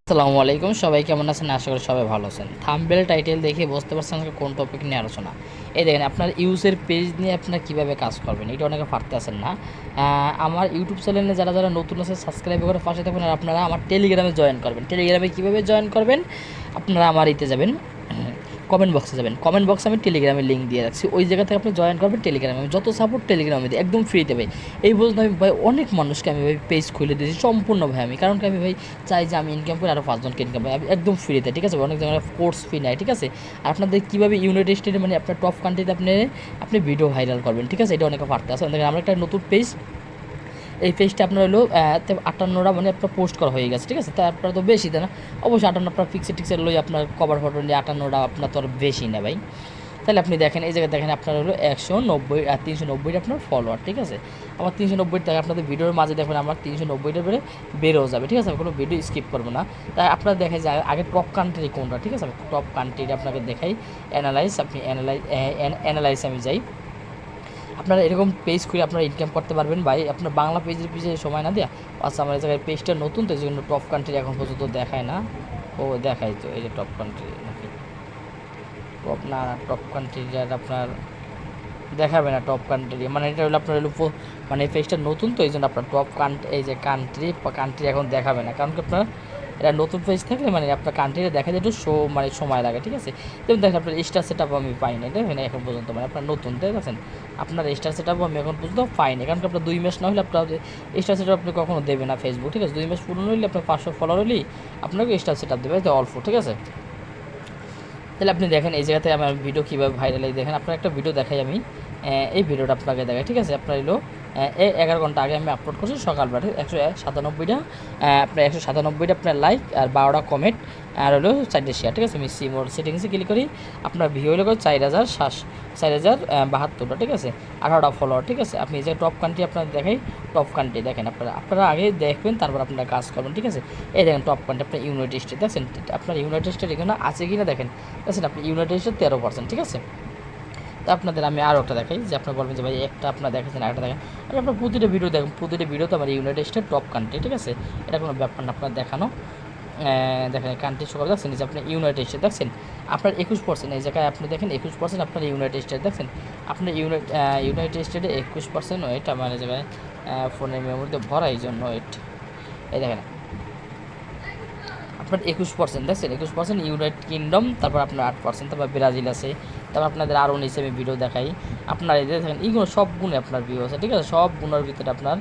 আসসালামু আলাইকুম, সবাই কেমন আছেন? আশা করি সবাই ভালো আছেন। থাম্বনেল টাইটেল দেখে বুঝতে পারছেন আজকে কোন টপিক নিয়ে আলোচনা। এই দেখেন, আপনার ইউজের পেজ নিয়ে আপনারা কীভাবে কাজ করবেন, এটা অনেকে পারতেছেন না। আমার ইউটিউব চ্যানেলে যারা যারা নতুন আছে সাবস্ক্রাইব করে পাশে থাকবেন, আর আপনারা আমার টেলিগ্রামে জয়েন করবেন। টেলিগ্রামে কীভাবে জয়েন করবেন? আপনারা আমার ইতে যাবেন, কমেন্ট বক্সে যাবেন। কমেন্ট বক্সে আমি টেলিগ্রামের লিঙ্ক দিয়ে রাখছি, ওই জায়গা থেকে আপনি জয়েন করবেন টেলিগ্রামে। আমি যত সাপোর্ট টেলিগ্রামে দিই একদম ফ্রিতে ভাই। এই পর্যন্ত আমি ভাই অনেক মানুষকে আমি ভাই পেজ খুলে দিয়েছি সম্পূর্ণ ভাই আমি, কারণ কি আমি ভাই চাই যে আমি ইনকাম করে আরও 5 জনকে ইনকাম পাই, আমি একদম ফ্রিতে, ঠিক আছে? অনেক জায়গায় কোর্স ফি নেয়, ঠিক আছে? আর আপনাদের কীভাবে ইউনাইটেড স্টেটে মানে আপনার টপ কান্ট্রিতে আপনি ভিডিও ভাইরাল করবেন, ঠিক আছে? এটা অনেকে পারতে আছে। দেখেন আমরা একটা নতুন পেজ, এই পেজটা আপনার হলো 58টা মানে আপনার পোস্ট করা হয়ে গেছে, ঠিক আছে? তাই আপনার তো বেশি দেয় না, অবশ্যই 58 আপনার ফিক্সড টিক্সের লই আপনার কভার ফটো নিয়ে 58টা আপনার তো আর বেশি না ভাই। তাহলে আপনি দেখেন এই জায়গায় দেখেন আপনার হলো 190 আর 390টা আপনার ফলোয়ার, ঠিক আছে? আমার 390 টাকা আপনাদের ভিডিওর মাঝে দেখবেন আমার 390টা বেড়েও যাবে, ঠিক আছে? আমি কোনো ভিডিও স্কিপ করবো না। তাই আপনারা দেখেন যে আগে টপ কান্ট্রি কোনটা, ঠিক আছে? আমি টপ কান্ট্রিটা আপনাকে দেখাই। আপনি অ্যানালাইজ আমি যাই। আপনারা এরকম পেজ খুলে আপনারা ইনকাম করতে পারবেন ভাই, আপনার বাংলা পেজের পিছিয়ে সময় না দেওয়া। আচ্ছা, আমার এই জায়গায় পেজটা নতুন, তো এই জন্য টপ কান্ট্রি এখন পর্যন্ত দেখায় না। ও দেখাই তো, এই যে টপ কান্ট্রি নাকি টপ না, টপ কান্ট্রিটা আপনার দেখাবে না। টপ কান্ট্রি মানে এটা হলো আপনার হলো মানে এই পেজটা নতুন, তো এই জন্য আপনার টপ কান্ট্রি এই যে কান্ট্রি এখন দেখাবে না, কারণ কি আপনার এটা নতুন পেজ থাকলে মানে আপনার কান্ট্রিটা দেখা যায় একটু মানে সময় লাগে, ঠিক আছে? যেমন দেখেন আপনার স্টার সেট আপ আমি পাই না, দেখেন এখন পর্যন্ত মানে আপনার নতুন, ঠিক আছে? আপনার স্টার সেট আপ আমি এখন পর্যন্ত পাইনি, কারণ কি আপনার 2 মাস না হলে আপনার স্টার সেট আপ আপনি কখনো দেবে না ফেসবুক, ঠিক আছে? 2 মাস পুরনো হলে আপনার 500 ফলোয়ার হলেই আপনাকে স্টার সেট আপ দেবে, তো অল্প, ঠিক আছে? তাহলে আপনি দেখেন এই জায়গাতে আমার ভিডিও কীভাবে ভাইরাল, এই দেখেন আপনার একটা ভিডিও দেখাই আমি। এই ভিডিওটা আপনাকে দেখাই, ঠিক আছে? আপনার এলো 11 ঘন্টা আগে আমি আপলোড করছি সকালবেলা, 197টা আপনার 197টা আপনার লাইক আর 12টা কমেন্ট আর হলো 4টে শেয়ার, ঠিক আছে? আমি সিমোর সেটিংসে ক্লিক করি, আপনার ভিউ হলো 4072টা, ঠিক আছে? 18টা ফলোয়ার, ঠিক আছে? আপনি যে টপ কান্ট্রি আপনার দেখাই, টপ কান্ট্রি দেখেন আপনারা আগে দেখবেন, তারপর আপনারা কাজ করবেন, ঠিক আছে? এই দেখেন টপ কান্ট্রি আপনার ইউনাইটেড স্টেট, দেখছেন? আপনার ইউনাইটেড স্টেট এখানে আছে কি না দেখেন, দেখছেন? আপনি ইউনাইটেড স্টেট 13%, ঠিক আছে? তো আপনাদের আমি আরও একটা দেখাই, যে আপনার বলবেন যে ভাই একটা আপনার দেখাচ্ছেন আরেকটা দেখেন, আমি আপনার প্রতিটা ভিডিও দেখুন, প্রতিটা ভিডিও তো আমার ইউনাইটেড স্টেট টপ কান্ট্রি, ঠিক আছে? এটা কোনো ব্যাপার না আপনার দেখানো। দেখেন কান্ট্রি সকাল দেখছেন যে আপনি ইউনাইটেড স্টেট দেখছেন আপনার 21%, এই জায়গায় আপনি দেখেন 21% আপনার ইউনাইটেড স্টেট দেখছেন। আপনার ইউনাইটেড স্টেটে 21% ওয়েট আমার এই জায়গায় ফোনের মেমোরিতে ভরা, এই জন্য ওয়েট এই দেখেন আপনার 21% দেখছেন, 21% ইউনাইটেড কিংডম, তারপর আপনার 8%, তারপর ব্রাজিল আছে, তারপর আপনাদের আরও নিচে আমি ভিডিও দেখাই। আপনার এই দেখেন এইগুলো সব গুণে আপনার ভিউ আছে, ঠিক আছে? সব গুণের ভিতরে আপনার